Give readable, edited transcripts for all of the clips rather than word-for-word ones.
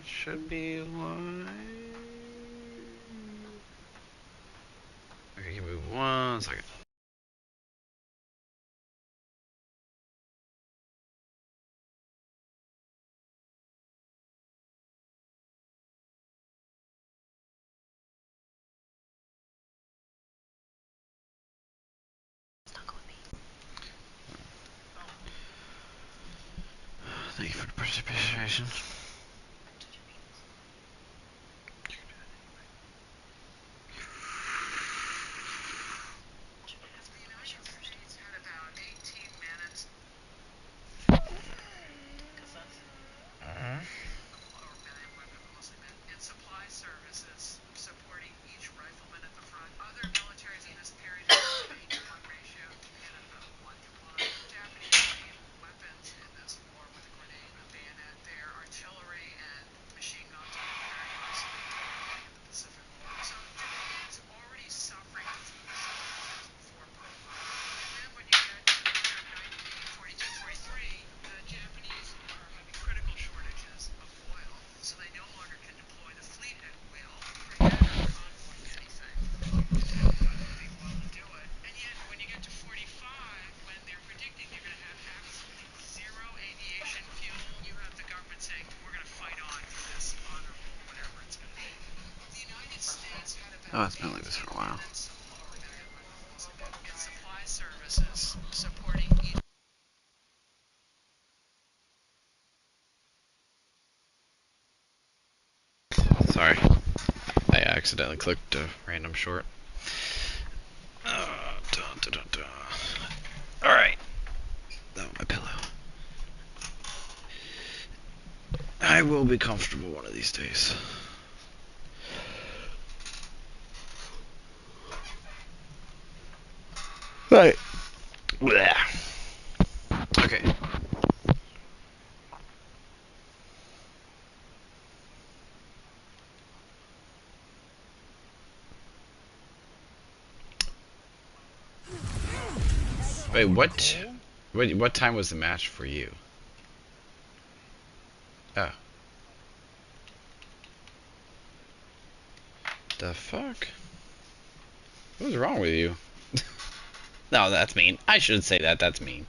should be live. Okay, give me 1 second. Thank you for the participation. Oh, it's been like this for a while. Sorry, I accidentally clicked a random short. Alright. Oh, my pillow. I will be comfortable one of these days. Right. Okay. Wait, what time was the match for you? Oh. The fuck? What was wrong with you? No, that's mean. I should say that. That's mean.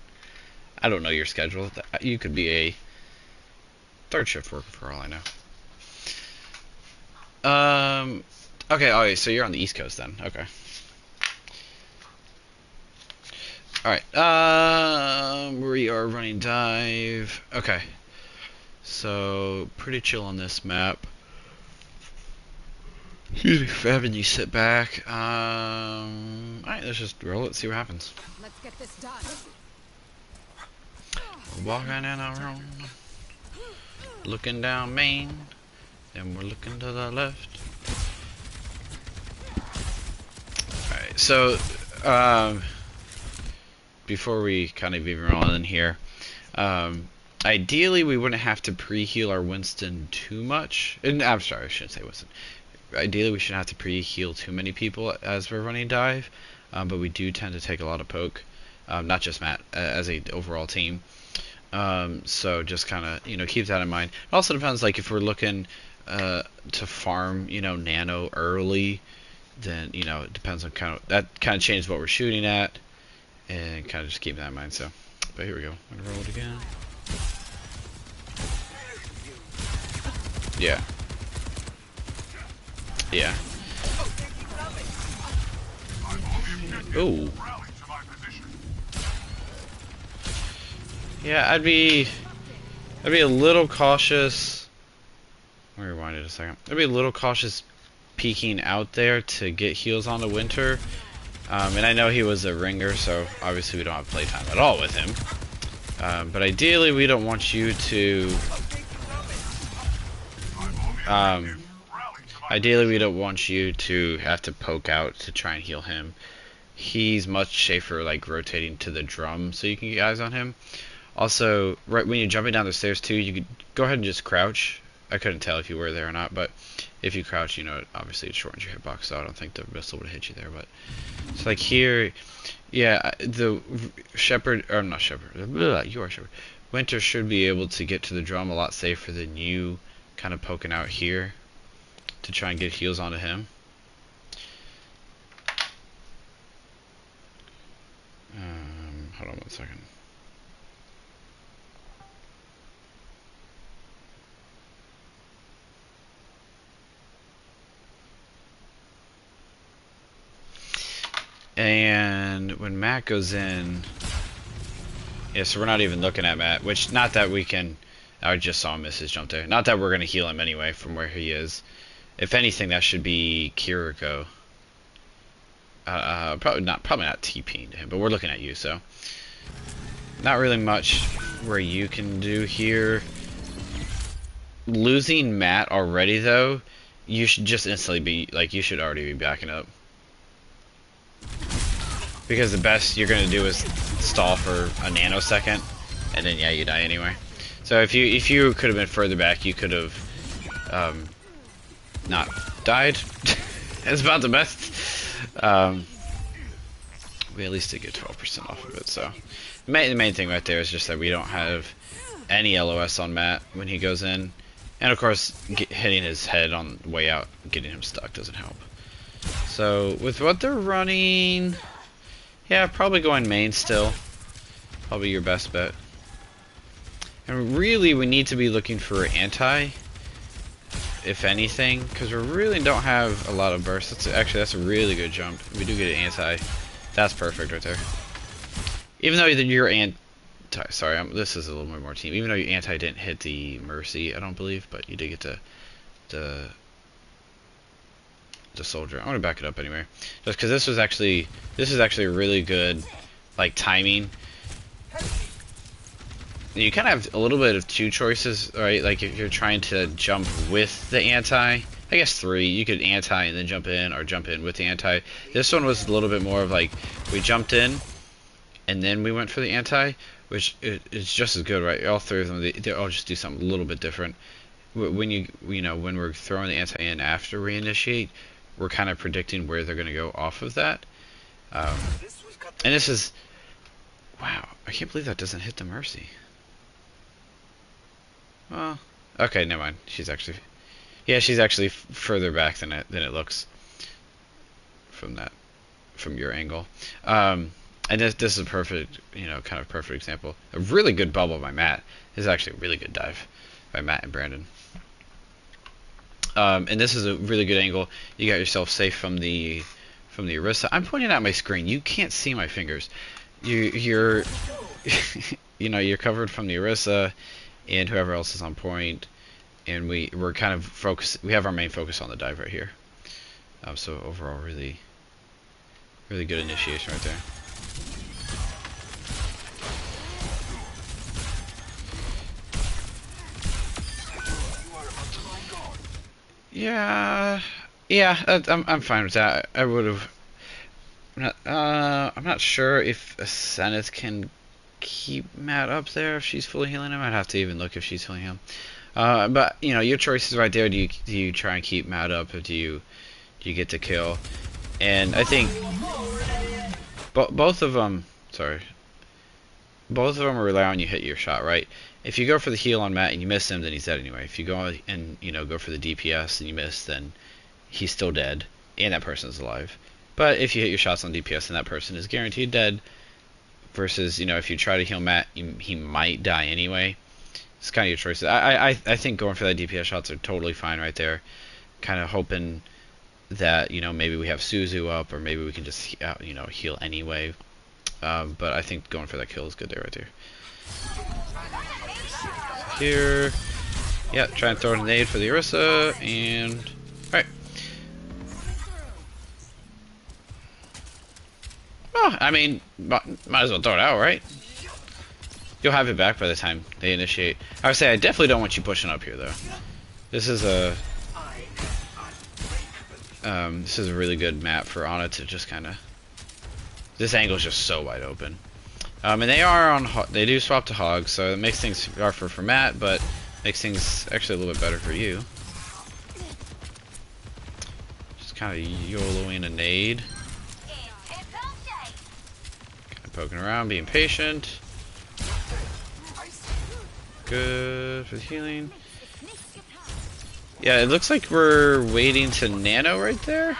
I don't know your schedule. You could be a third shift worker for all I know. Okay, alright, so you're on the East Coast then. Okay. Alright, we are running dive. Okay. So, pretty chill on this map. Excuse me for having you sit back. Alright, let's just roll it, see what happens. Let's get this done. Walking in a room, looking down Main, then we're looking to the left. Alright, so, before we kind of even roll in here, ideally we wouldn't have to pre-heal our Winston too much. And I'm sorry, I shouldn't say Winston. Ideally we shouldn't have to pre-heal too many people as we're running dive, but we do tend to take a lot of poke, not just Matt, as a overall team. So just kind of, keep that in mind. It also depends, like if we're looking to farm, nano early, then, it depends on that kind of changes what we're shooting at, and kind of just keep that in mind. So, but here we go. I'm gonna roll it again. Yeah. Yeah. Ooh. Yeah, I'd be a little cautious. Let me rewind it a second. I'd be a little cautious peeking out there to get heals on the Winter. And I know he was a ringer, so obviously we don't have playtime at all with him. But ideally we don't want you to... ideally we don't want you to have to poke out to try and heal him. He's much safer like rotating to the drum so you can get eyes on him. Also, right when you're jumping down the stairs too, you could go ahead and just crouch. I couldn't tell if you were there or not, but if you crouch, obviously it shortens your hitbox, so I don't think the missile would hit you there. But it's like here, yeah, the Shepherd, or not Shepherd, you are Shepherd. Winter should be able to get to the drum a lot safer than you kind of poking out here to try and get heals onto him. Hold on one second. And when Matt goes in, yeah, so we're not even looking at Matt, which, not that we can, I just saw him miss his jump there. Not that we're going to heal him anyway from where he is. If anything, that should be Kiriko. Probably not TPing to him, but we're looking at you, so. Not really much where you can do here. Losing Matt already, though, you should just instantly be, like, you should already be backing up. Because the best you're going to do is stall for a nanosecond, and then, yeah, you die anyway. So if you could have been further back, you could have not died. It's about the best. We at least did get 12% off of it, so. The main thing right there is just that we don't have any LOS on Matt when he goes in. And of course, hitting his head on the way out, getting him stuck doesn't help. So, with what they're running, yeah, probably going main still. Probably your best bet. And really, we need to be looking for anti, if anything, because we really don't have a lot of burst. That's a really good jump. We do get an anti. That's perfect right there. Even though your anti, sorry, this is a little bit more team. Even though your anti didn't hit the Mercy, I don't believe, but you did get the soldier. I'm gonna back it up anyway, just because this is actually really good, like, timing. You kind of have a little bit of two choices, right? Like if you're trying to jump with the anti, I guess three. You could anti and then jump in, or jump in with the anti. This one was a little bit more of like, we jumped in and then we went for the anti, which is just as good, right? All three of them, they all just do something a little bit different. When when we're throwing the anti in after we initiate, we're kind of predicting where they're going to go off of that. And this is, wow, I can't believe that doesn't hit the Mercy. Well, okay, never mind. She's actually further back than it looks from your angle. And this is a perfect, kind of perfect example. A really good bubble by Matt. This is actually a really good dive by Matt and Brandon. And this is a really good angle. You got yourself safe from the Orisa. I'm pointing out my screen. You can't see my fingers. You're you're covered from the Orisa and whoever else is on point, and we're kind of focused. We have our main focus on the dive right here. So overall, really good initiation right there. Yeah, I'm fine with that. I would have. I'm not sure if Seneth can keep Matt up there if she's fully healing him. I'd have to even look if she's healing him. But your choice is right there. Do you try and keep Matt up, or do you get the kill? And I think both of them. Sorry. Both of them rely on you hit your shot, right? If you go for the heal on Matt and you miss him, then he's dead anyway. If you go and go for the DPS and you miss, then he's still dead, and that person's alive. But if you hit your shots on DPS, then that person is guaranteed dead. Versus, if you try to heal Matt, he might die anyway. It's kind of your choice. I think going for that DPS shots are totally fine right there. Kind of hoping that maybe we have Suzu up, or maybe we can just heal anyway. But I think going for that kill is good there, right there. Here, yeah, try and throw a nade for the Orisa, and alright. Oh, I mean, might as well throw it out, right? You'll have it back by the time they initiate. I would say I definitely don't want you pushing up here, though. This is a really good map for Ana to just kind of. This angle is just so wide open. And they do swap to Hog, so it makes things rougher for Matt, but makes things actually a little bit better for you. Just kind of YOLOing a nade. Kind of poking around, being patient. Good for the healing. Yeah, it looks like we're waiting to nano right there.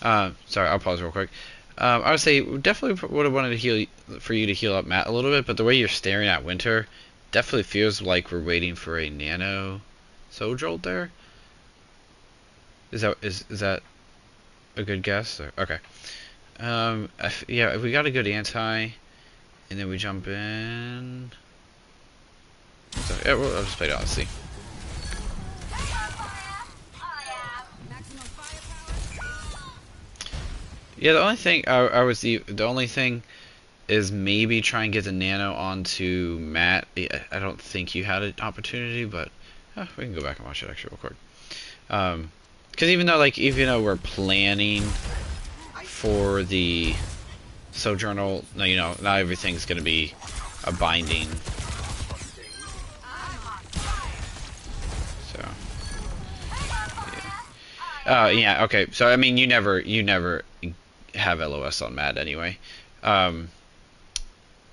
Sorry, I'll pause real quick. I would say definitely would have wanted to heal for you to heal up Matt a little bit, but the way you're staring at Winter definitely feels like we're waiting for a nano soul jolt there. Is that a good guess? Or, okay. Yeah, we got a good anti, and then we jump in. So yeah, I'll just play it honestly. Yeah, the only thing the only thing is maybe try and get the nano onto Matt. I don't think you had an opportunity, but we can go back and watch it actually real quick. Because even though we're planning for the Sojournal, not everything's gonna be a binding. So yeah, okay. So I mean, you never have LOS on Matt anyway.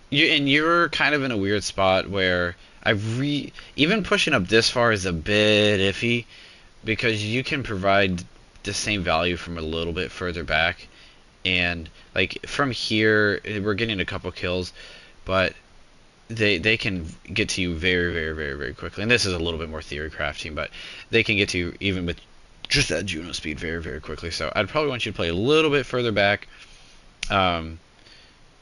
You're kind of in a weird spot where even pushing up this far is a bit iffy because you can provide the same value from a little bit further back, and like from here we're getting a couple kills, but they can get to you very very very very quickly. And this is a little bit more theory crafting, but they can get to you even with just that Juno speed very very quickly. So I'd probably want you to play a little bit further back. We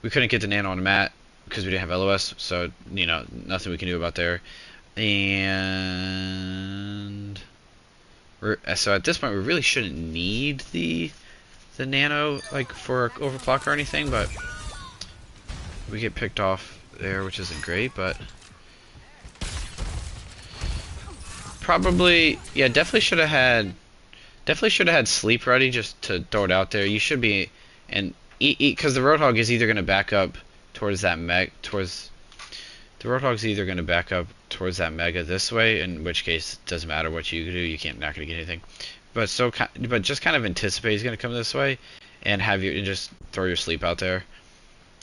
couldn't get the nano on Matt because we didn't have LOS, so nothing we can do about there. And so at this point we really shouldn't need the nano like for overclock or anything, but we get picked off there, which isn't great. But probably, yeah, definitely should have had sleep ready just to throw it out there. You should be, and because the Roadhog is either going to back up towards that Roadhog's either going to back up towards that mega this way, in which case it doesn't matter what you do, not going to get anything. But just kind of anticipate he's going to come this way, and just throw your sleep out there.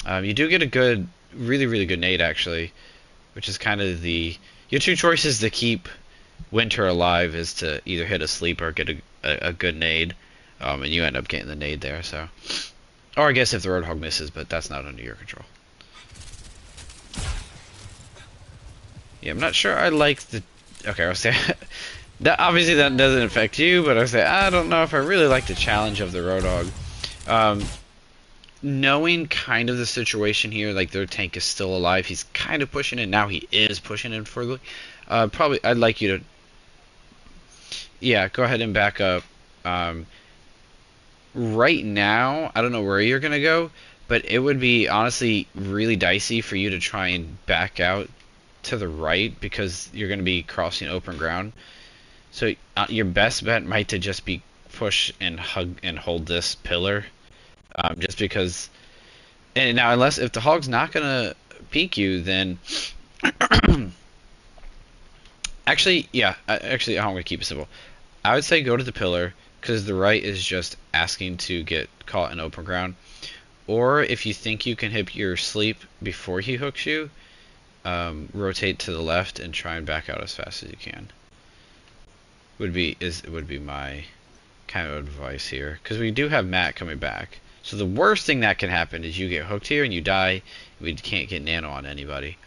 You do get a good, really really good nade actually, which is kind of your two choices to keep Winter alive is to either hit a sleep or get a good nade, and you end up getting the nade there. So, or I guess if the Roadhog misses, but that's not under your control. Yeah, I'm not sure I like the. Okay, I'll say that obviously that doesn't affect you, but I'll say I don't know if I really like the challenge of the Roadhog. Knowing kind of the situation here, like their tank is still alive, he's kind of pushing it now. He is pushing it further. Probably, I'd like you to. Yeah, go ahead and back up. Right now, I don't know where you're gonna go, but it would be honestly really dicey for you to try and back out to the right because you're going to be crossing open ground. So your best bet might to just be push and hug and hold this pillar, just because. And now, if the hog's not going to peek you, then actually, yeah, I'm going to keep it simple. I would say go to the pillar because the right is just asking to get caught in open ground. Or if you think you can hit your sleep before he hooks you, rotate to the left and try and back out as fast as you can. Would be my kind of advice here, because we do have Matt coming back. So the worst thing that can happen is you get hooked here and you die. We can't get nano on anybody.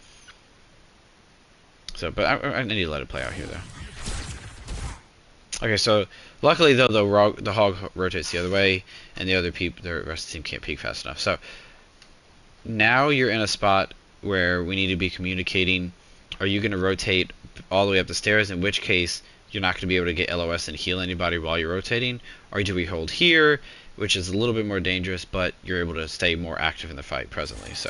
So, but I need to let it play out here though. Okay, so luckily though the hog rotates the other way, and the rest of the team can't peek fast enough. So now you're in a spot where we need to be communicating. Are you going to rotate all the way up the stairs, in which case you're not going to be able to get LOS and heal anybody while you're rotating? Or do we hold here, which is a little bit more dangerous, but you're able to stay more active in the fight presently? So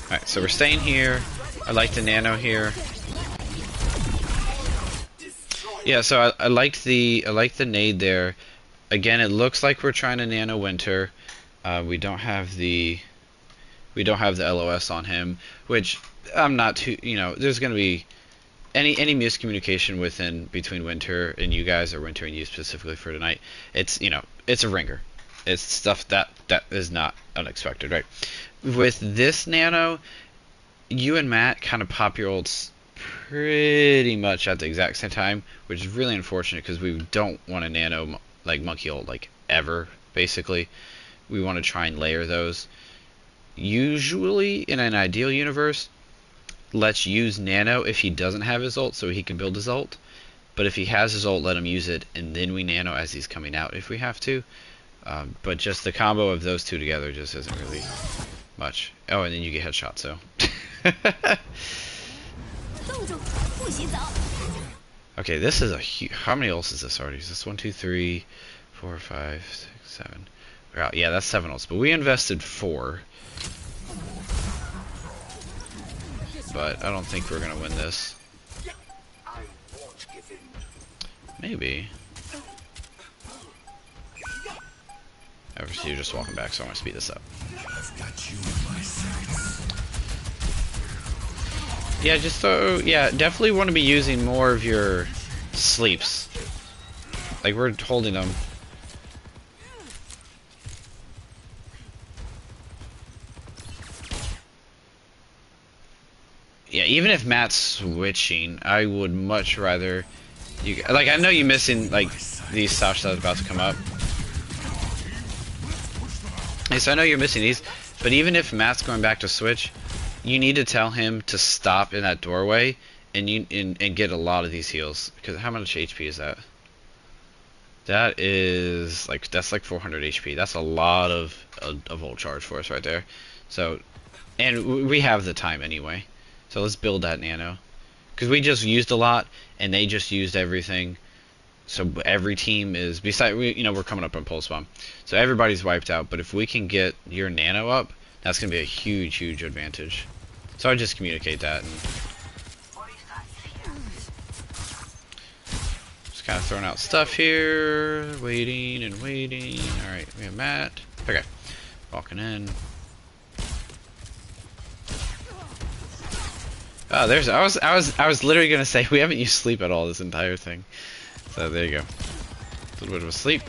alright, so we're staying here. I like the nano here. Yeah, so I liked the nade there. Again, it looks like we're trying to nano Winter. We don't have the LOS on him, which I'm not too. There's going to be any miscommunication between Winter and you guys, or Winter and you specifically for tonight. It's it's a ringer. It's stuff that is not unexpected, right? With this nano, you and Matt kind of pop your old pretty much at the exact same time, which is really unfortunate because we don't want to nano like monkey ult like ever. Basically, we want to try and layer those. Usually, in an ideal universe, let's use nano if he doesn't have his ult, so he can build his ult. But if he has his ult, let him use it, and then we nano as he's coming out if we have to. But just the combo of those two together just isn't really much. Oh, and then you get headshot, so. Okay, this is a huge... How many ults is this already? Is this 1, 2, 3, 4, 5, 6, 7? Wow, yeah, that's 7 ults. But we invested 4. But I don't think we're going to win this. Maybe. Obviously, you're just walking back, so I'm going to speed this up. Yeah, just so... Yeah, definitely want to be using more of your sleeps. Like, we're holding them. Yeah, even if Matt's switching, I would much rather... You, like, I know you're missing, like, these Sash that's about to come up. Okay, so I know you're missing these, but even if Matt's going back to switch, you need to tell him to stop in that doorway and get a lot of these heals. Because how much HP is that? That is like that's like 400 HP. That's a lot of ult charge for us right there. So, and we have the time anyway. So let's build that nano. Because we just used a lot and they just used everything. So every team is beside we're coming up on pulse bomb. So everybody's wiped out. But if we can get your nano up, that's gonna be a huge advantage. So I just communicate that and just kind of throwing out stuff here, waiting and waiting. All right, we have Matt. Okay, walking in. Oh, there's. I was literally gonna say we haven't used sleep at all this entire thing. So there you go. A little bit of a sleep.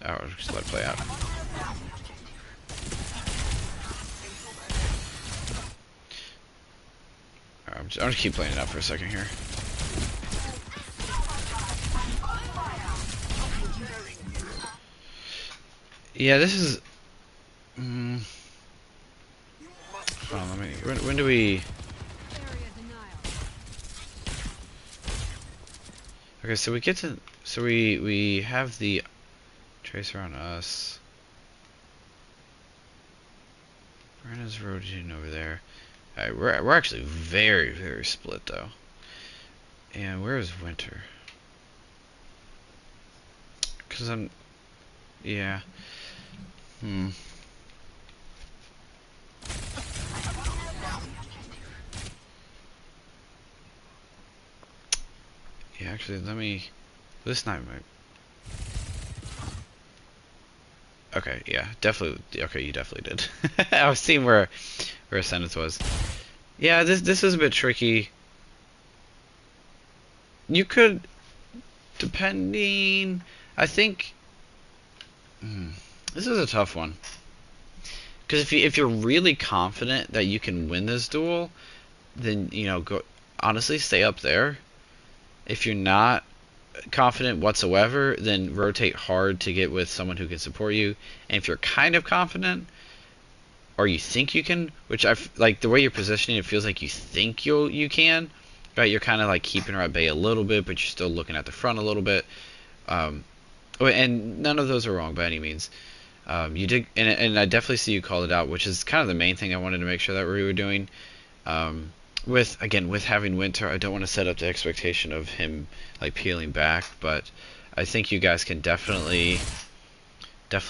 Oh, just let it play out. I'm just keep playing it out for a second here. Yeah, this is. Hold on, let me. When do we? Okay, so we get to. So we have the tracer on us. Brenna's rotating over there. Alright, we're actually very split though. And where is Winter? Cause I'm, yeah. Yeah, actually, let me. This night might. Okay, yeah, definitely. Okay, you definitely did. I was seeing where Ascendance was. Yeah, this is a bit tricky. You could, depending. I think this is a tough one. Because if you're really confident that you can win this duel, then go. Honestly, stay up there. If you're not confident whatsoever, then rotate hard to get with someone who can support you. And if you're kind of confident, or you think you can, which I like the way you're positioning, it feels like you think you can, right? You're kind of like keeping her at bay a little bit, but you're still looking at the front a little bit. And none of those are wrong by any means. You did, and I definitely see you called it out, which is kind of the main thing I wanted to make sure that we were doing. With having Winter, I don't want to set up the expectation of him like peeling back, but I think you guys can definitely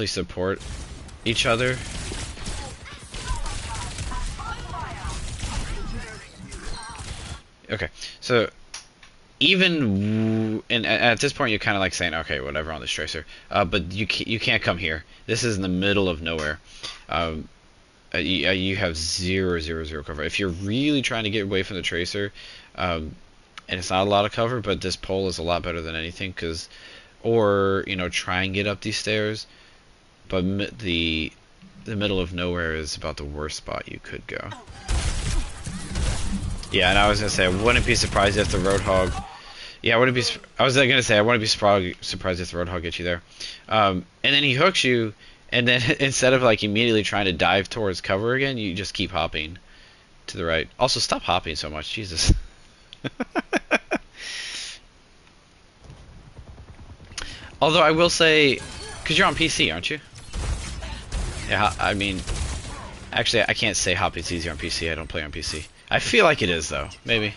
support each other. Okay, so even and at this point you're kind of like saying, okay, whatever on this tracer, but you can't come here. This is in the middle of nowhere. You have zero cover. If you're really trying to get away from the tracer, and it's not a lot of cover, but this pole is a lot better than anything, or try and get up these stairs. But the the middle of nowhere is about the worst spot you could go. Yeah, and I was gonna say I wouldn't be surprised if the Roadhog. Yeah, I wouldn't be. I was gonna say I wouldn't be surprised if the Roadhog gets you there. And then he hooks you, and then instead of like immediately trying to dive towards cover again, you just keep hopping to the right. Also, stop hopping so much, Jesus. Although I will say, because you're on PC, aren't you? Yeah, I mean, actually, I can't say hopping's easier on PC. I don't play on PC. I feel like it is though, maybe.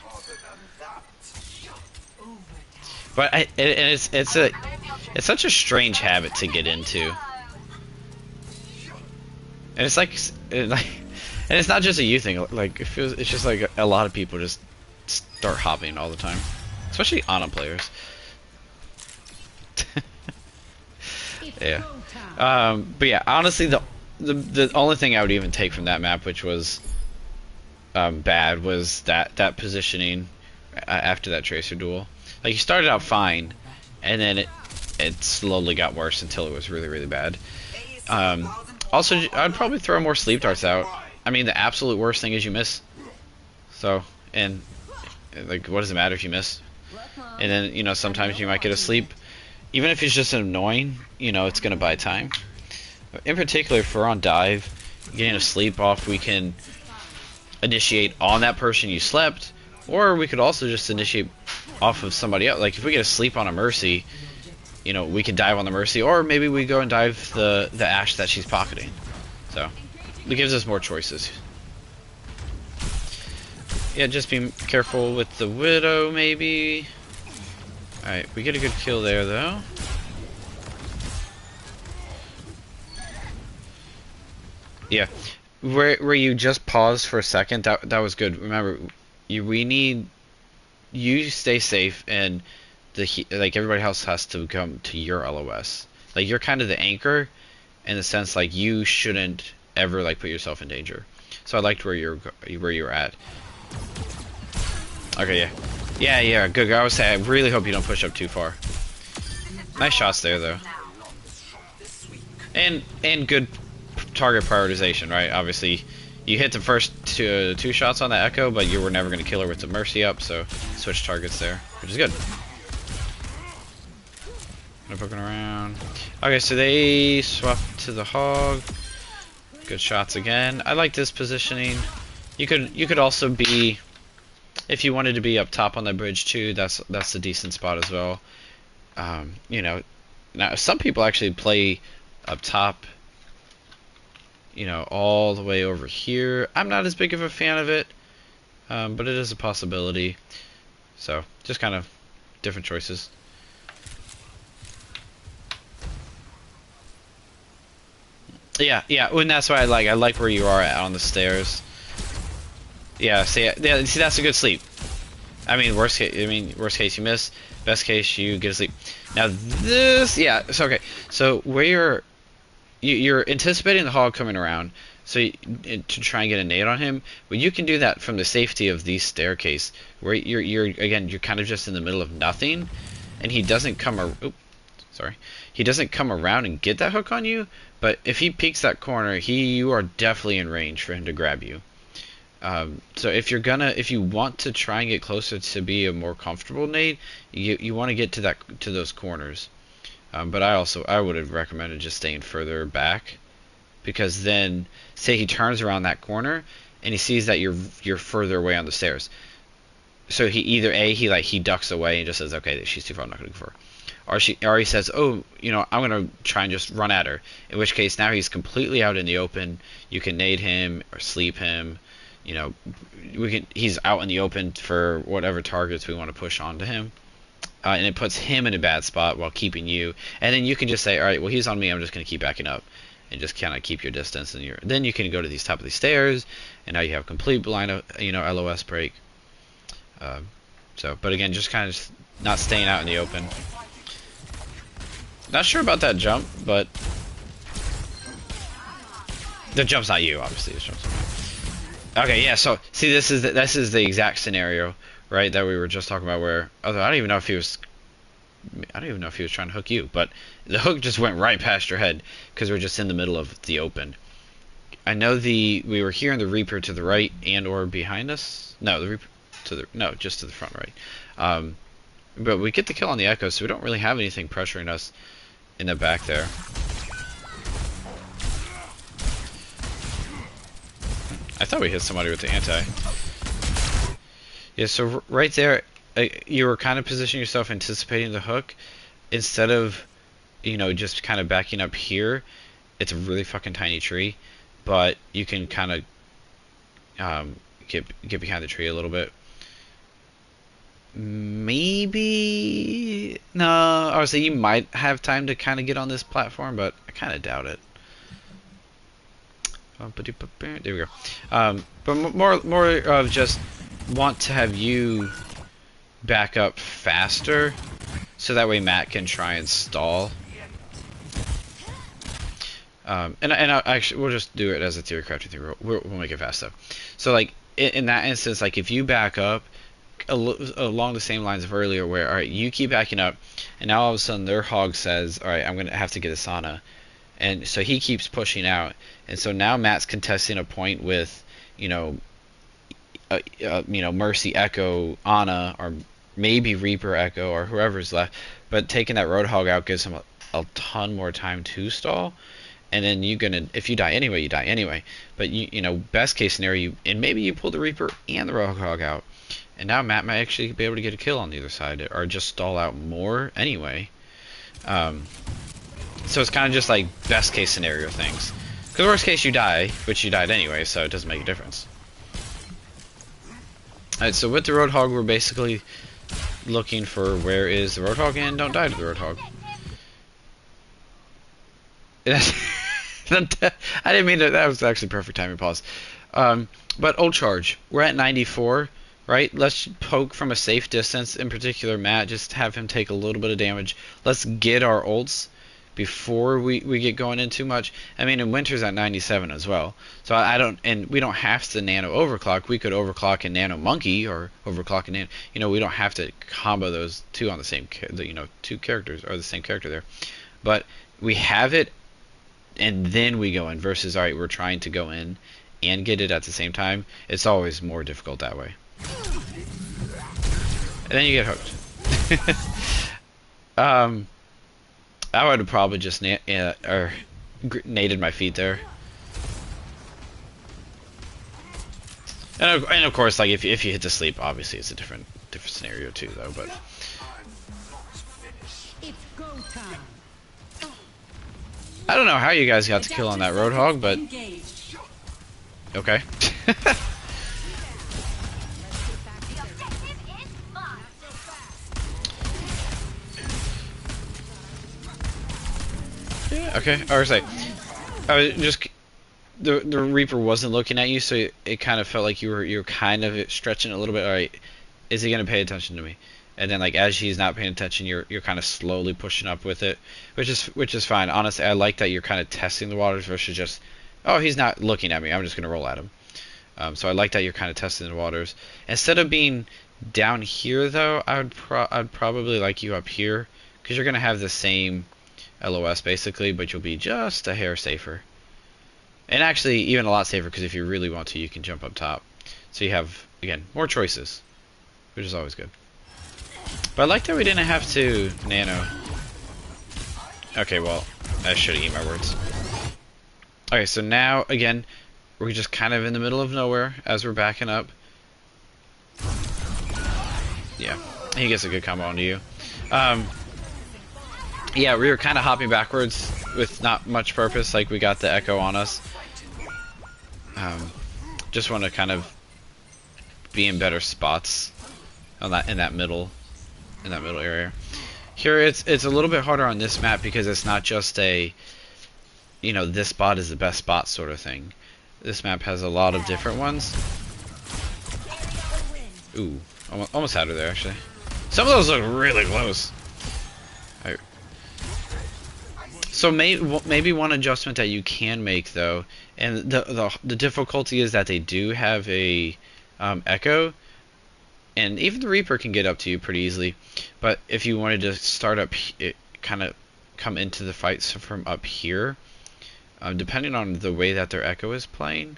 But it's such a strange habit to get into, and it's like, and it's not just a you thing. Like it's just like a lot of people just start hopping all the time, especially Ana players. Yeah. But yeah, honestly, the only thing I would even take from that map, which was bad, was that positioning after that Tracer duel. Like, you started out fine, and then it slowly got worse until it was really, really bad. Also, I'd probably throw more sleep darts out. I mean, the absolute worst thing is you miss. So, and, like, what does it matter if you miss? And then, you know, sometimes you might get a sleep. Even if it's just annoying, you know, it's going to buy time. In particular, if we're on dive, getting a sleep off, we can initiate on that person you slept, or we could also just initiate off of somebody else. Like, if we get a sleep on a Mercy, you know, we can dive on the Mercy, or maybe we go and dive the Ashe that she's pocketing. So, it gives us more choices. Yeah, just be careful with the Widow, maybe. Alright, we get a good kill there, though. Yeah, where you just paused for a second, that was good. Remember, we need you stay safe, and like everybody else has to come to your LOS. Like, you're kind of the anchor, in the sense like you shouldn't ever like put yourself in danger. So I liked where you're at. Okay, yeah, good. I would say I really hope you don't push up too far. Nice shots there, though, and good target prioritization, right? Obviously, you hit the first two shots on the Echo, but you were never going to kill her with the Mercy up, so switch targets there, which is good. Poking around. Okay, so they swapped to the Hog. Good shots again. I like this positioning. You could also be, if you wanted to be up top on the bridge too, that's a decent spot as well. You know, now some people actually play up top, you know, all the way over here. I'm not as big of a fan of it, but it is a possibility. So, just kind of different choices. Yeah, and that's why I like where you are at on the stairs. Yeah, see, that's a good sleep. I mean, worst case you miss. Best case you get a sleep. Now this, yeah, so okay. So where you're anticipating the Hog coming around, so to try and get a nade on him, but you can do that from the safety of the staircase, where you're kind of just in the middle of nothing, and he doesn't come. He doesn't come around and get that hook on you. But if he peeks that corner, you are definitely in range for him to grab you. So if you want to try and get closer to be a more comfortable nade, you want to get to those corners. But I would have recommended just staying further back, because then say he turns around that corner and he sees that you're further away on the stairs. So he either he ducks away and just says, okay, she's too far, I'm not gonna go for her. Or he says, oh, you know, I'm gonna try and just run at her. In which case now he's completely out in the open. You can nade him or sleep him. You know, he's out in the open for whatever targets we want to push onto him. And it puts him in a bad spot while keeping you. And then you can just say, all right, well, he's on me, I'm just going to keep backing up. And just kind of keep your distance. And then you can go to these top of these stairs. And now you have complete blind, LOS break. But again, just kind of not staying out in the open. Not sure about that jump, but the jump's not you, obviously. Okay, yeah. So see, this is the exact scenario, right, that we were just talking about. Where I don't even know if he was trying to hook you, but the hook just went right past your head because we're just in the middle of the open. I know we were hearing the Reaper to the right and or behind us. No, the Reaper just to the front right. But we get the kill on the Echo, so we don't really have anything pressuring us in the back there. I thought we hit somebody with the anti. Yeah, so right there, you were kind of positioning yourself anticipating the hook. Instead of, just kind of backing up here, it's a really fucking tiny tree. But you can kind of get behind the tree a little bit. Maybe... No, I would say you might have time to kind of get on this platform, but I kind of doubt it. There we go. But more of just want to have you back up faster, so that way Matt can try and stall. And actually, we'll just do it as a theory crafting thing. We'll make it fast though. So like in that instance, like if you back up along the same lines of earlier, where all right, you keep backing up, and now all of a sudden their hog says, all right, I'm gonna have to get a sauna. And so he keeps pushing out, and so now Matt's contesting a point with, Mercy Echo, Ana, or maybe Reaper Echo, or whoever's left. But taking that Roadhog out gives him a ton more time to stall. And then if you die anyway, you die anyway. But best case scenario, and maybe you pull the Reaper and the Roadhog out, and now Matt might actually be able to get a kill on the other side, or just stall out more anyway. So it's kind of just like best case scenario things. Because worst case you die, which you died anyway, so it doesn't make a difference. Alright, so with the Roadhog, we're basically looking for where is the Roadhog, and don't die to the Roadhog. I didn't mean to, that was actually perfect timing pause. But ult charge, we're at 94, right? Let's poke from a safe distance, in particular Matt, just have him take a little bit of damage. Let's get our ults before we get going in too much. I mean, and Winter's at 97 as well, so we don't have to nano overclock. We could overclock and nano monkey, or overclock and nano, we don't have to combo those two on the same, two characters, or the same character there. But we have it, and then we go in, versus, alright, we're trying to go in and get it at the same time. It's always more difficult that way. And then you get hooked. I would have probably just naded my feet there. And of course, like if you hit the sleep, obviously it's a different scenario too, though. But I don't know how you guys got the kill on that Roadhog, but okay. Yeah, okay. I was just the Reaper wasn't looking at you, so it kind of felt like you were kind of stretching a little bit. All right, is he gonna pay attention to me? And then like as he's not paying attention, you're kind of slowly pushing up with it, which is fine. Honestly, I like that you're kind of testing the waters versus just, oh, he's not looking at me, I'm just gonna roll at him. So I like that you're kind of testing the waters. Instead of being down here though, I'd probably like you up here, because you're gonna have the same LOS basically, but you'll be just a hair safer. And actually even a lot safer, because if you really want to, you can jump up top. So you have, again, more choices, which is always good. But I like that we didn't have to nano. Okay, well, I should have eaten my words. Okay, so now, again, we're just kind of in the middle of nowhere as we're backing up. Yeah, he gets a good combo onto you. Yeah, we were kind of hopping backwards with not much purpose, like we got the Echo on us. Just want to kind of be in better spots on in that middle area. Here it's a little bit harder on this map, because it's not just a, this spot is the best spot sort of thing. This map has a lot of different ones. Ooh, almost out of there actually. Some of those look really close. So maybe one adjustment that you can make though, and the difficulty is that they do have a Echo, and even the Reaper can get up to you pretty easily. But if you wanted to start up, kind of come into the fights from up here, depending on the way that their echo is playing,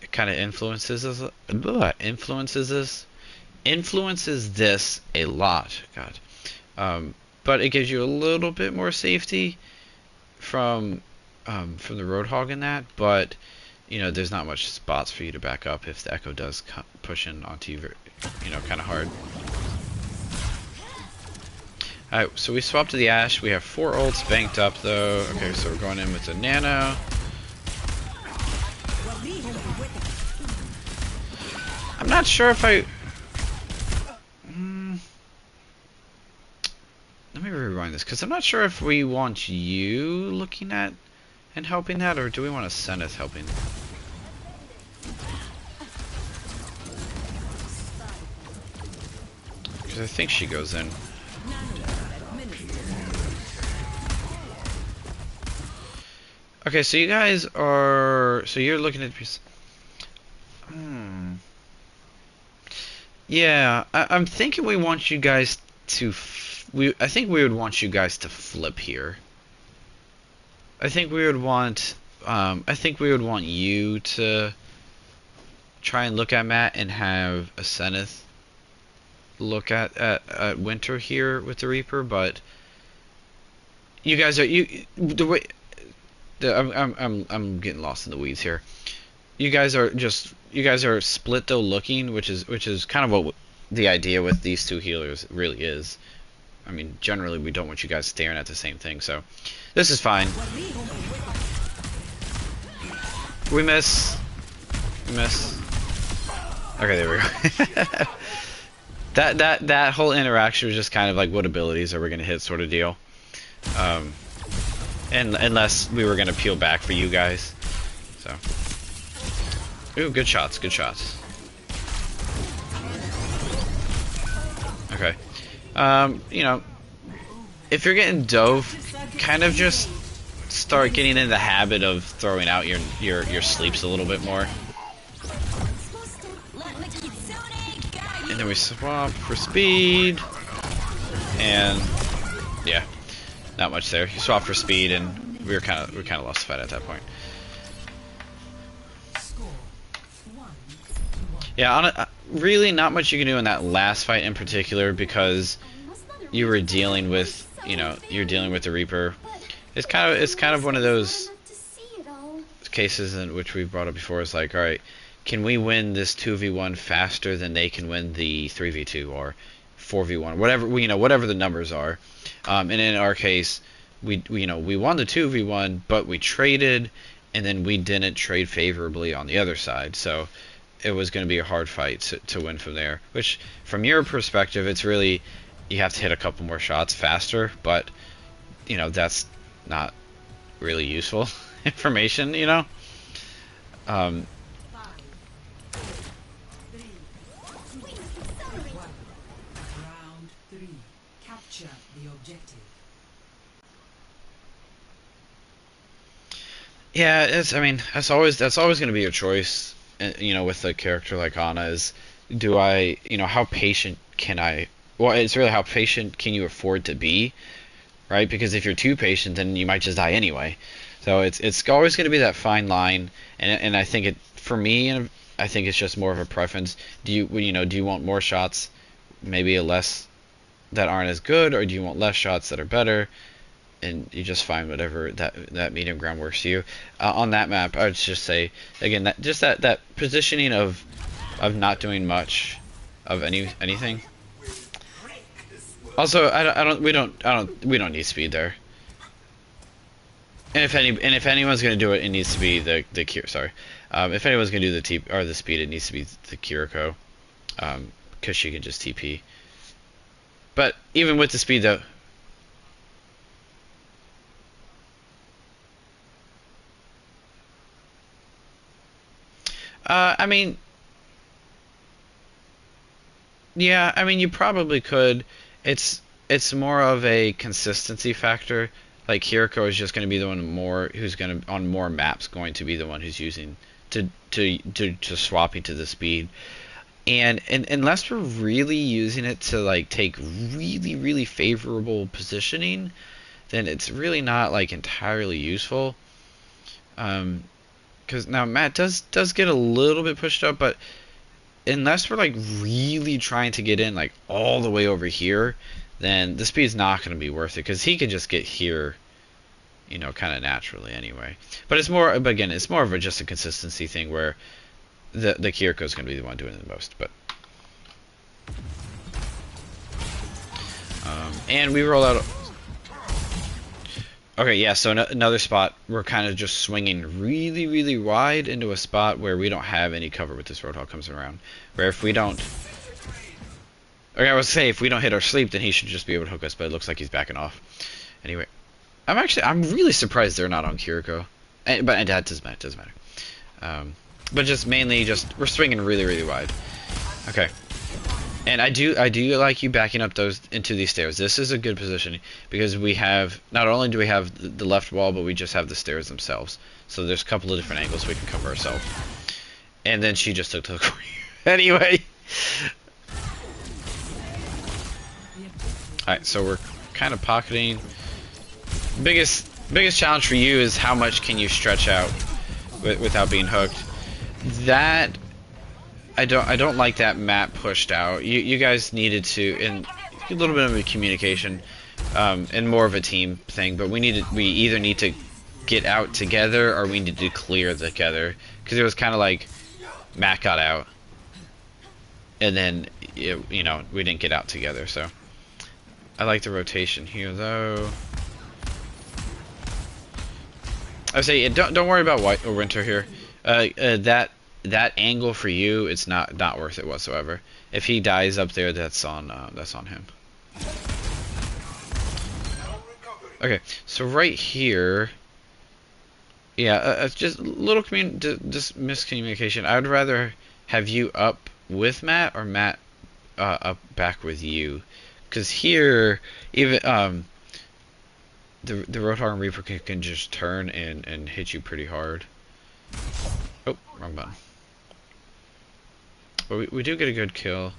it kind of influences this a lot. God, but it gives you a little bit more safety from the Roadhog in that, but you know, there's not much spots for you to back up if the echo does push in onto you, you know, kind of hard. Alright, so we swapped to the Ashe. We have 4 ults banked up though. Okay, so we're going in with the Nano. I'm not sure if I... Let me rewind this, because I'm not sure if we want you looking at and helping that, or do we want a Zenith helping? Because I think she goes in. Okay, so you guys are... So you're looking at... Yeah, I'm thinking we want you guys to... I think we would want you guys to flip here. I think we would want... I think we would want you to try and look at Matt and have a Zenith look at Winter here with the Reaper, but you guys are... The way... I'm getting lost in the weeds here. You guys are split though looking, which is kind of what the idea with these 2 healers really is. I mean, generally we don't want you guys staring at the same thing, so this is fine. We miss. Okay, there we go. that whole interaction was just kind of like, what abilities are we gonna hit, sort of deal. And unless we were gonna peel back for you guys, so. Ooh, good shots, good shots. Okay. You know, if you're getting dove, kind of just start getting in the habit of throwing out your sleeps a little bit more. And then we swap for speed, and yeah. Not much there. You swap for speed, and we kind of lost the fight at that point. Yeah, really not much you can do in that last fight in particular, because you were dealing with, you know, you're dealing with the Reaper. It's kind of one of those cases in which we've brought up before. It's like, all right, can we win this 2v1 faster than they can win the 3v2 or 4v1, whatever whatever the numbers are. And in our case, we won the 2v1, but we traded, and then we didn't trade favorably on the other side. So it was going to be a hard fight to win from there. Which, from your perspective, it's really, you have to hit a couple more shots faster, but you know, that's not really useful information, you know. Yeah, I mean, that's always going to be your choice, you know, with a character like Ana. Is, do I, you know, how patient can I? Well, it's really how patient can you afford to be, right? Because if you're too patient, then you might just die anyway. So it's always going to be that fine line, and I think for me, and I think it's just more of a preference. Do you want more shots, maybe a less that aren't as good, or do you want less shots that are better? And you just find whatever that medium ground works for you. On that map, I would just say again that positioning of not doing much of anything. Also, we don't need speed there. And if anyone's gonna do it, it needs to be the sorry. If anyone's gonna do the speed, it needs to be the Kiriko, because she can just TP. But even with the speed though. I mean, yeah, I mean, you probably could. It's more of a consistency factor. Like, Kiriko is just going to be the one who's going to, on more maps, going to be the one who's using to swapping to the speed. And unless we're really using it to like take really favorable positioning, then it's really not like entirely useful. Because now Matt does get a little bit pushed up, but unless we're like really trying to get in like all the way over here, then the speed's not going to be worth it because he can just get here, you know, kind of naturally anyway. But it's more, but again, it's more of just a consistency thing where the Kiriko's going to be the one doing it the most. But and we roll out. Okay, yeah, so another spot, we're kind of just swinging really, really wide into a spot where we don't have any cover with this Roadhog comes around. Where if we don't... Okay, I was say if we don't hit our sleep, then he should just be able to hook us, but it looks like he's backing off. Anyway, I'm really surprised they're not on Kiriko. But that doesn't matter. But just mainly we're swinging really, really wide. Okay. And I do like you backing up those into these stairs. This is a good position because we have, not only do we have the left wall, but we just have the stairs themselves. So there's a couple of different angles we can cover ourselves. And then she just took to the corner. Anyway. Alright, so we're kind of pocketing. Biggest challenge for you is how much can you stretch out without being hooked. That... I don't like that map pushed out. You guys needed to, and a little bit of a communication, and more of a team thing. But we either need to get out together or we need to clear together because it was kind of like Matt got out, and then you know we didn't get out together. So I like the rotation here though. I say don't worry about white or winter here. That angle for you, it's not worth it whatsoever. If he dies up there, that's on him. Okay, so right here, yeah, just a little just miscommunication. I would rather have you up with Matt or Matt up back with you, because here even the Roadhog and Reaper can just turn and hit you pretty hard. Oh, wrong button. But we do get a good kill.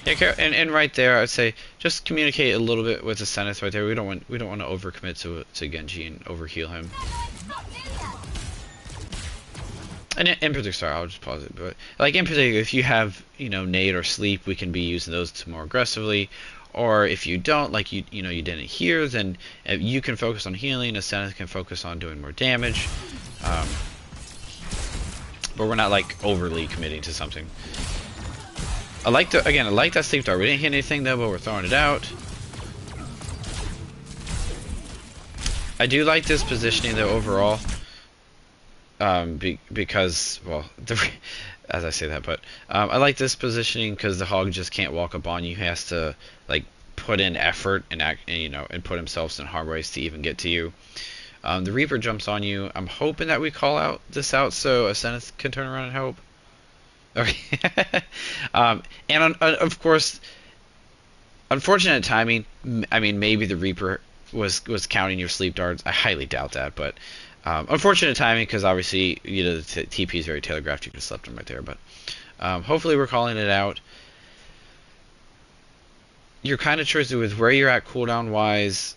Right. Yeah, and right there, I'd say just communicate a little bit with the Zenith right there. We don't want to overcommit to Genji and overheal him. And in particular, sorry, I'll just pause it. But like in particular, if you have nade or sleep, we can be using those to more aggressively. Or if you don't, like you didn't hear, then you can focus on healing. A Zenith can focus on doing more damage. But we're not like overly committing to something. I like that sleep dart. We didn't hit anything though, but we're throwing it out. I do like this positioning though overall. Because well, as I say that, but I like this positioning because the hog just can't walk up on you. He has to like put in effort and and put himself in harm ways to even get to you. The Reaper jumps on you. I'm hoping that we call this out so a Zenith can turn around and help. Okay. And of course, unfortunate timing. I mean, maybe the Reaper was counting your sleep darts. I highly doubt that, but. Unfortunate timing because obviously the TP is very telegraphed. You could have slept him right there, but hopefully we're calling it out. Your kind of choice with where you're at cooldown wise.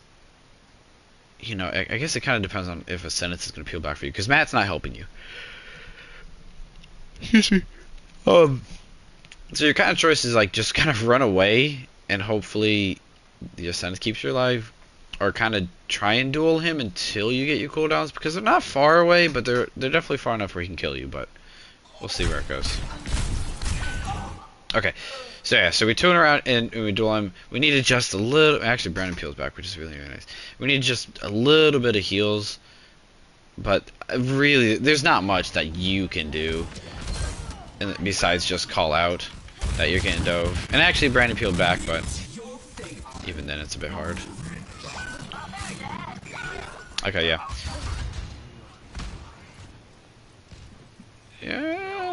I guess it kind of depends on if a Zenith is going to peel back for you because Matt's not helping you. Excuse me. So your kind of choice is like just kind of run away and hopefully the Zenith keeps you alive. Or kind of try and duel him until you get your cooldowns because they're not far away, but they're definitely far enough where he can kill you. But we'll see where it goes. Okay, so yeah, so we tune around and we duel him. We need just a little. Actually, Brandon peels back, which is really nice. We need just a little bit of heals, but really, there's not much that you can do, and besides just call out that you're getting dove. And actually, Brandon peeled back, but even then, it's a bit hard. Okay, yeah.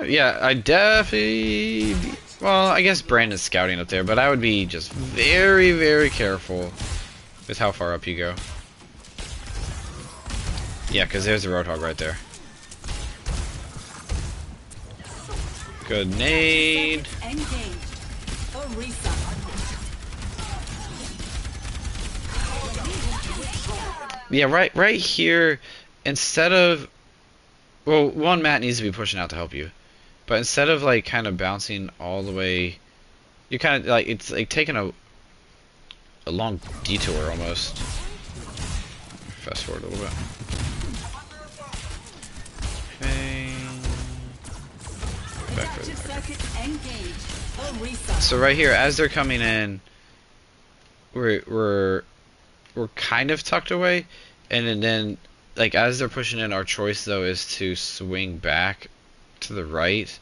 Yeah, I definitely... Well, I guess Brandon's scouting up there, but I would be just very, very careful with how far up you go. Yeah, because there's the Roadhog right there. Good nade. Yeah, right here, instead of, well, one, Matt needs to be pushing out to help you. But instead of like kind of bouncing all the way, you kind of like, it's like taking a long detour almost. Fast forward a little bit. Okay. Back further. So right here, as they're coming in, we're kind of tucked away, and then like as they're pushing in, our choice though is to swing back to the right,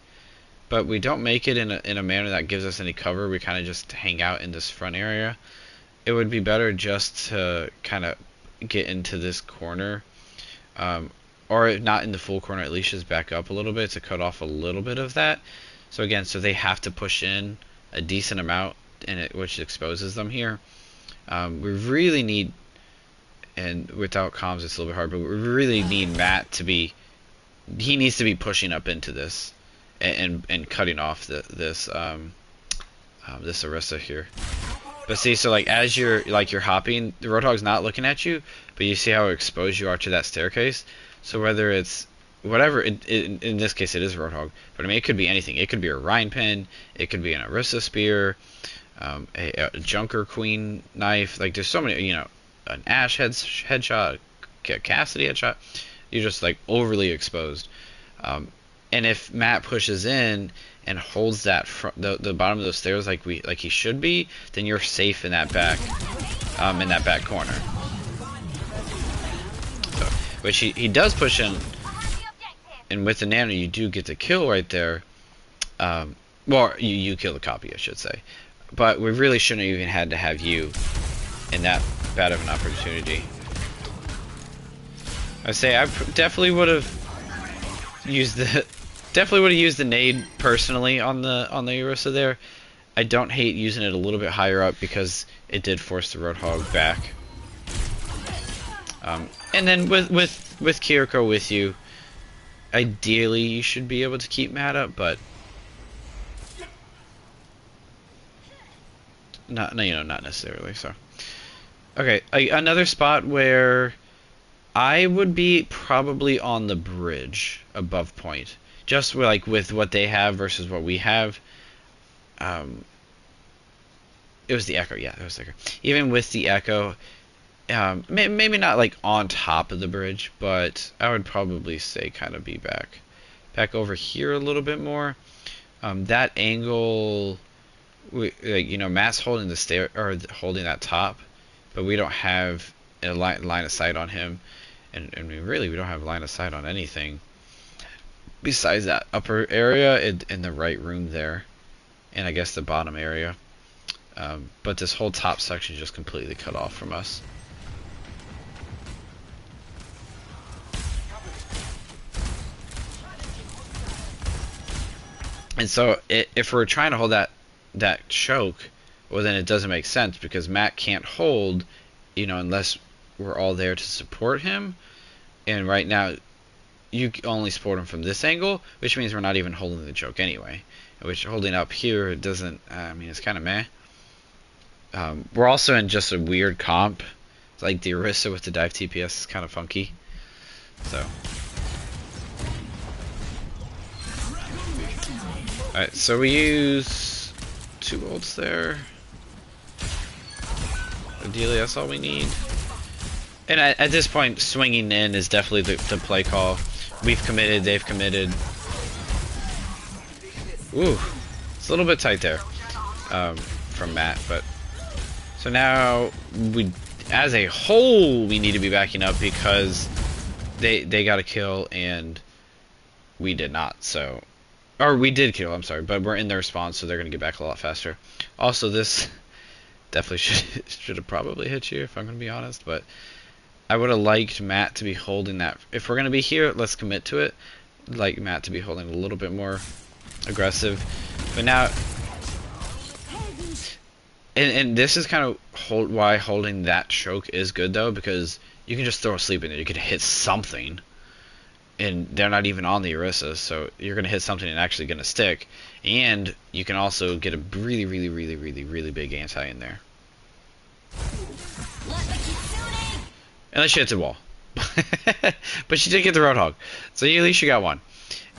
but we don't make it in a manner that gives us any cover. We kind of just hang out in this front area. It would be better just to kind of get into this corner, or not in the full corner, at least just back up a little bit to cut off a little bit of that. So again, so they have to push in a decent amount, which exposes them here. We really need, and without comms it's a little bit hard, but we really need Matt to be, he needs to be pushing up into this and cutting off this Orisa here. But see, so like as you're hopping, the Roadhog's not looking at you, but you see how exposed you are to that staircase. So whether it's whatever, in this case it is Roadhog, but I mean it could be anything. It could be a Rhine Pin, it could be an Orisa Spear, a Junker Queen knife. Like there's so many, you know, an Ashe headshot, Cassidy headshot. You're just like overly exposed. And if Matt pushes in and holds that the bottom of those stairs like he should be, then you're safe in that back corner. So, which he does push in, and with the nano you do get the kill right there. Well, you kill the copy, I should say. But we really shouldn't have even had to have you in that bad of an opportunity. I say I definitely would have used the nade personally on the Orisa there. I don't hate using it a little bit higher up because it did force the Roadhog back. And then with Kiriko with you, ideally you should be able to keep Matt up, but not necessarily. So okay, another spot where I would be probably on the bridge above point, just like with what they have versus what we have. It was the Echo, yeah, it was the Echo. Even with the Echo, maybe not like on top of the bridge, but I would probably say kind of be back over here a little bit more. That angle, you know, Matt's holding the stair or holding that top, but we don't have a line of sight on him, and we don't have line of sight on anything besides that upper area in the right room there, and I guess the bottom area. But this whole top section is just completely cut off from us. And so if we're trying to hold that choke, well then it doesn't make sense because Matt can't hold, you know, unless we're all there to support him. And right now you only support him from this angle, which means we're not even holding the choke anyway. Which holding up here doesn't, I mean, it's kind of meh. We're also in just a weird comp. It's like the Orisa with the dive TPS is kind of funky. So. Alright, so we use 2 ults there. Ideally, that's all we need. And at this point, swinging in is definitely the play call. We've committed, they've committed. Ooh, it's a little bit tight there from Matt, but so now as a whole, we need to be backing up because they got a kill and we did not. So, or we did kill, I'm sorry, but we're in their spawn, so they're gonna get back a lot faster. Also, this definitely should have probably hit you if I'm gonna be honest, but I would have liked Matt to be holding that. If we're gonna be here, let's commit to it. I'd like Matt to be holding a little bit more aggressive, but now, and this is kind of why holding that choke is good though, because you can just throw a sleep in there. You can hit something, and they're not even on the Orisa, so you're gonna hit something and actually gonna stick, and you can also get a really big anti in there. Unless she hits a wall. But she did get the Roadhog. So at least she got one.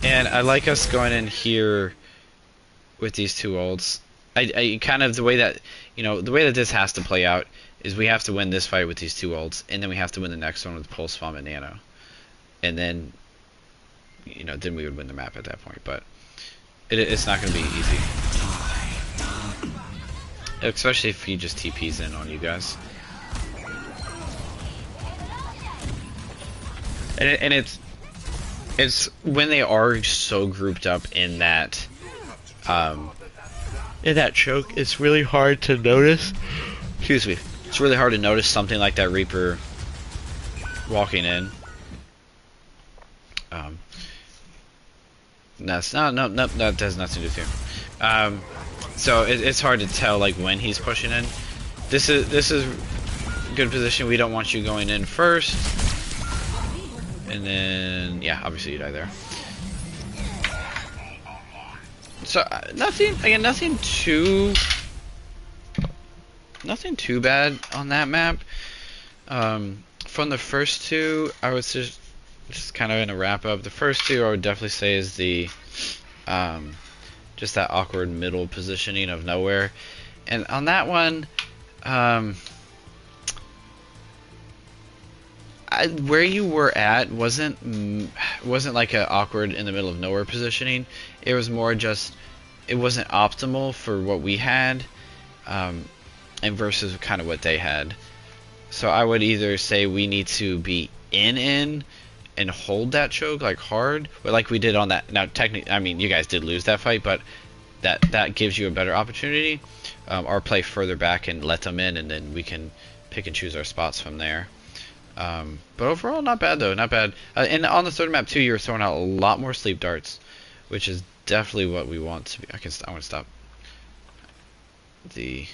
And I like us going in here with these two ults. I kind of, the way that, the way that this has to play out is we have to win this fight with these two ults, and then we have to win the next one with Pulse Bomb and Nano. And then, then we would win the map at that point. But it's not going to be easy. Especially if he just TPs in on you guys. And it's when they are so grouped up in that choke, it's really hard to notice. Excuse me. It's really hard to notice something like that Reaper walking in. That's no, that has nothing to do with him. So it's hard to tell like when he's pushing in. This is good position. We don't want you going in first. And then, yeah, obviously you die there. So nothing too bad on that map. From the first two, I was just kind of in a wrap up. The first two, I would definitely say, is the just that awkward middle positioning of nowhere. And on that one, where you were at wasn't like an awkward in the middle of nowhere positioning. It was more just, it wasn't optimal for what we had, and versus kind of what they had. So I would either say we need to be in and hold that choke like hard, but like we did on that. Now technically, I mean, you guys did lose that fight, but that gives you a better opportunity, or play further back and let them in, and then we can pick and choose our spots from there. But overall, not bad though, not bad. And on the third map too, you were throwing out a lot more sleep darts, which is definitely what we want to be. I want to stop the